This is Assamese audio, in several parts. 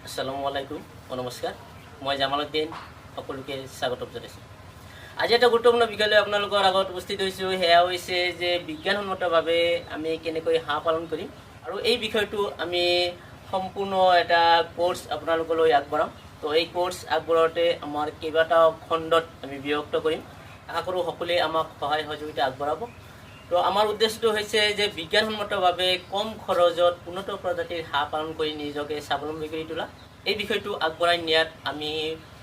আসসালামু আলাইকুম নমস্কাৰ মই জামালউদ্দিন সকলোকে স্বাগতম জনাইছোঁ। আজি এটা গুৰুত্বপূৰ্ণ বিষয় লৈ আপোনালোকৰ আগত উপস্থিত হৈছোঁ। সেয়া হৈছে যে বিজ্ঞানসন্মতভাৱে আমি কেনেকৈ হাঁহ পালন কৰিম, আৰু এই বিষয়টো আমি সম্পূৰ্ণ এটা কোৰ্চ আপোনালোকলৈ আগবঢ়াম। তো এই কোৰ্চ আগবঢ়াওঁতে আমাৰ কেইবাটাও খণ্ডত আমি বিভক্ত কৰিম। আশা কৰোঁ সকলোৱে আমাক সহায় সহযোগিতা আগবঢ়াব। তো আমাৰ উদ্দেশ্যটো হৈছে যে বিজ্ঞানসন্মতভাৱে কম খৰচত উন্নত প্ৰজাতিৰ হাঁহ পালন কৰি নিজকে স্বাৱলম্বী কৰি তোলা। এই বিষয়টো আগবঢ়াই নিয়াত আমি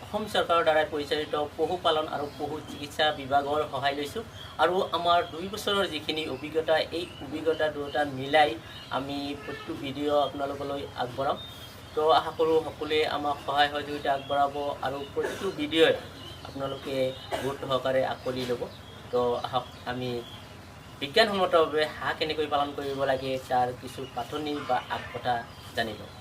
অসম চৰকাৰৰ দ্বাৰা পৰিচালিত পশুপালন আৰু পশু চিকিৎসা বিভাগৰ সহায় লৈছোঁ, আৰু আমাৰ 2 বছৰৰ যিখিনি অভিজ্ঞতা, এই অভিজ্ঞতা দুটা মিলাই আমি প্ৰতিটো ভিডিঅ' আপোনালোকলৈ আগবঢ়াম। তো আশা কৰোঁ সকলোৱে আমাক সহায় সহযোগিতা আগবঢ়াব আৰু প্ৰতিটো ভিডিঅ'ই আপোনালোকে গুৰুত্ব সহকাৰে আঁকোৱালি ল'ব। তো আহক আমি বিজ্ঞানসন্মতভাৱে হাঁহ কেনেকৈ পালন কৰিব লাগে তাৰ কিছু পাঠনি বা আগকথা জানি লওঁ।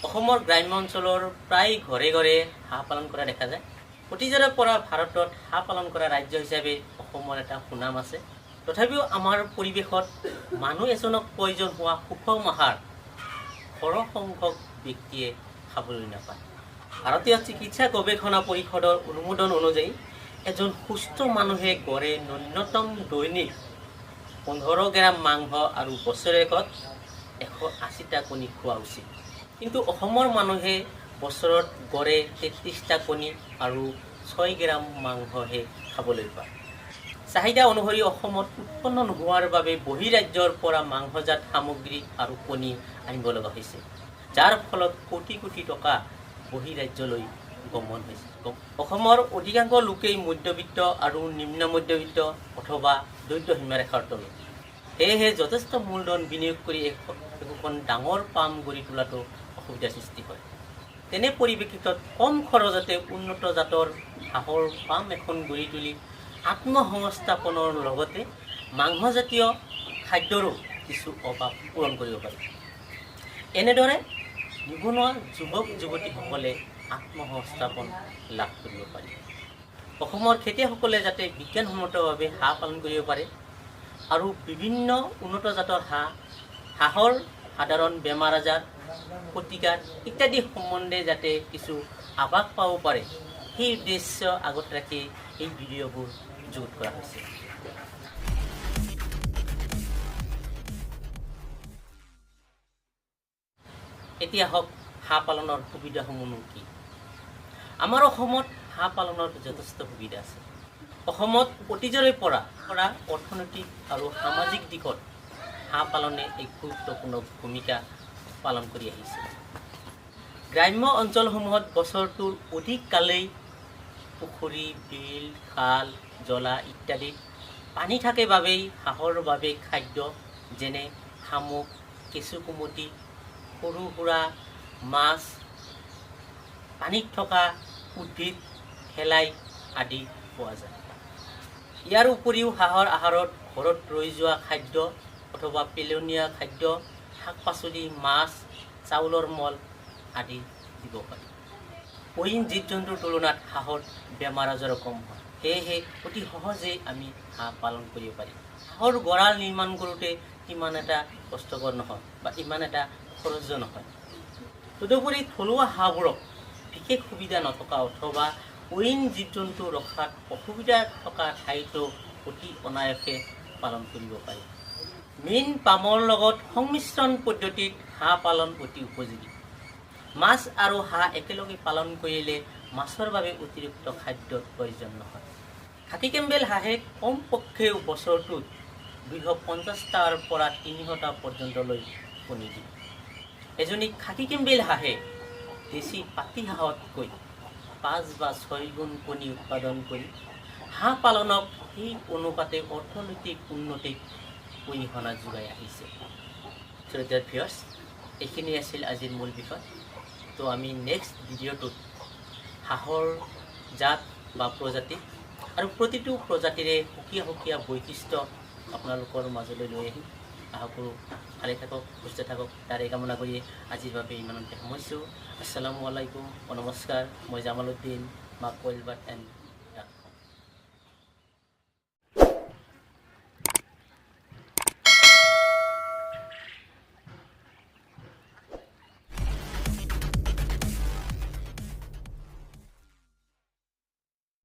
অসমৰ গ্ৰাম্য অঞ্চলৰ প্ৰায় ঘৰে ঘৰে হাঁহ পালন কৰা দেখা যায়। অতীজৰে পৰা ভাৰতত হাঁহ পালন কৰা ৰাজ্য হিচাপে অসমৰ এটা সুনাম আছে। তথাপিও আমাৰ পৰিৱেশত মানুহ এজনক প্ৰয়োজন হোৱা সুষম আহাৰ সৰহ সংখ্যক ব্যক্তিয়ে খাবলৈ নাপায়। ভাৰতীয় চিকিৎসা গৱেষণা পৰিষদৰ অনুমোদন অনুযায়ী এজন সুস্থ মানুহে গড়ে ন্যূনতম দৈনিক 15 গ্ৰাম মাংস আৰু বছৰেকত 180টা কণী খোৱা উচিত। কিন্তু অসমৰ মানুহে বছৰত গড়ে 33টা কণী আৰু 6 গ্ৰাম মাংসহে খাবলৈ পায়। চাহিদা অনুসৰি অসমত উৎপন্ন নোহোৱাৰ বাবে বহিৰাজ্যৰ পৰা মাংসজাত সামগ্ৰী আৰু কণী আনিব লগা হৈছে, যাৰ ফলত কোটি কোটি টকা বহিৰাজ্যলৈ গমন হৈছে। অসমৰ অধিকাংশ লোকেই মধ্যবিত্ত আৰু নিম্ন মধ্যবিত্ত অথবা দৰিদ্ৰ সীমাৰেখাৰ তলত। সেয়েহে যথেষ্ট মূলধন বিনিয়োগ কৰি একোখন ডাঙৰ ফাৰ্ম গঢ়ি তোলাটো অসুবিধাৰ সৃষ্টি হয়। তেনে পৰিপ্ৰেক্ষিতত কম খৰচতে উন্নত জাতৰ হাঁহৰ ফাৰ্ম এখন গঢ়ি তুলি আত্মসংস্থাপনৰ লগতে মাংসজাতীয় খাদ্যৰো কিছু অভাৱ পূৰণ কৰিব পাৰি। এনেদৰে নিবনুৱা যুৱক যুৱতীসকলে আত্মসংস্থাপন লাভ কৰিব পাৰি। অসমৰ খেতিয়কসকলে যাতে বিজ্ঞানসন্মতভাৱে হাঁহ পালন কৰিব পাৰে আৰু বিভিন্ন উন্নত জাতৰ হাঁহৰ সাধাৰণ বেমাৰ আজাৰ, প্ৰতিকাৰ ইত্যাদি সম্বন্ধে যাতে কিছু আভাস পাব পাৰে, সেই উদ্দেশ্য আগত ৰাখি এই ভিডিঅ'বোৰ যুগুত কৰা হৈছে। এতিয়া হওক হাঁহ পালনৰ সুবিধাসমূহনো কি? আমাৰ অসমত হাঁহ পালনৰ যথেষ্ট সুবিধা আছে। অসমত অতীজৰে পৰা অৰ্থনৈতিক আৰু সামাজিক দিশত হাঁহ পালনে এক গুৰুত্বপূৰ্ণ ভূমিকা পালন কৰি আহিছে। গ্ৰাম্য অঞ্চলসমূহত বছৰটোৰ অধিক কালেই পুখুৰী, বিল, খাল, জলা ইত্যাদিত পানী থাকে বাবেই হাঁহৰ বাবে খাদ্য যেনে শামুক, কেঁচু কুমটি, সৰু সুৰা মাছ, পানীত থকা উদ্ভিদ, শেলাই আদি পোৱা যায়। ইয়াৰ উপৰিও হাঁহৰ আহাৰত ঘৰত ৰৈ যোৱা খাদ্য অথবা পেলনীয়া খাদ্য, শাক পাচলি, মাছ, চাউলৰ মল আদি দিব পাৰি। অইন জীৱ জন্তুৰ তুলনাত হাঁহৰ বেমাৰ আজাৰো কম হয়। সেয়েহে অতি সহজেই আমি হাঁহ পালন কৰিব পাৰি। হাঁহৰ গঁৰাল নিৰ্মাণ কৰোঁতে ইমান এটা কষ্টকৰ নহয় বা ইমান এটা খৰচো নহয়। তদুপৰি থলুৱা হাঁহবোৰক বিশেষ সুবিধা নথকা অথবা অইন জীৱ জন্তু ৰখাত অসুবিধা থকা ঠাইতো অতি অনায়াসে পালন কৰিব পাৰি। মীন পামৰ লগত সংমিশ্ৰণ পদ্ধতিত হাঁহ পালন অতি উপযোগী। মাছ আৰু হাঁহ একেলগে পালন কৰিলে মাছৰ বাবে অতিৰিক্ত খাদ্যৰ প্ৰয়োজন নহয়। খাকী কেম্বেল হাঁহে কমপক্ষেও বছৰটোত 250টাৰ পৰা 300টা পৰ্যন্তলৈ কণী দিয়ে। এজনী খাকী কেম্বেল হাঁহে দেশী পাতি হাঁহতকৈ 5 বা 6 গুণ কণী উৎপাদন কৰি হাঁহ পালনক সেই অনুপাতে অৰ্থনৈতিক উন্নতিত অৰিহণা যোগাই আহিছে। শ্ৰদ্ধাৰ ভিউৱাৰ্ছ, এইখিনি আছিল আজিৰ মূল বিষয়। তো আমি নেক্সট ভিডিঅ'টোত হাঁহৰ জাত বা প্ৰজাতি আৰু প্ৰতিটো প্ৰজাতিৰে সুকীয়া সুকীয়া বৈশিষ্ট্য আপোনালোকৰ মাজলৈ লৈ আহিম। আশা কৰোঁ ভালে থাকক, সুস্থ থাকক, তাৰে কামনা কৰি আজিৰ বাবে ইমানতে সামৰিছোঁ। আসসালামু আলাইকুম, নমস্কাৰ। মই জামালউদ্দিন, মাক ৱেলবাৰ্ট এণ্ড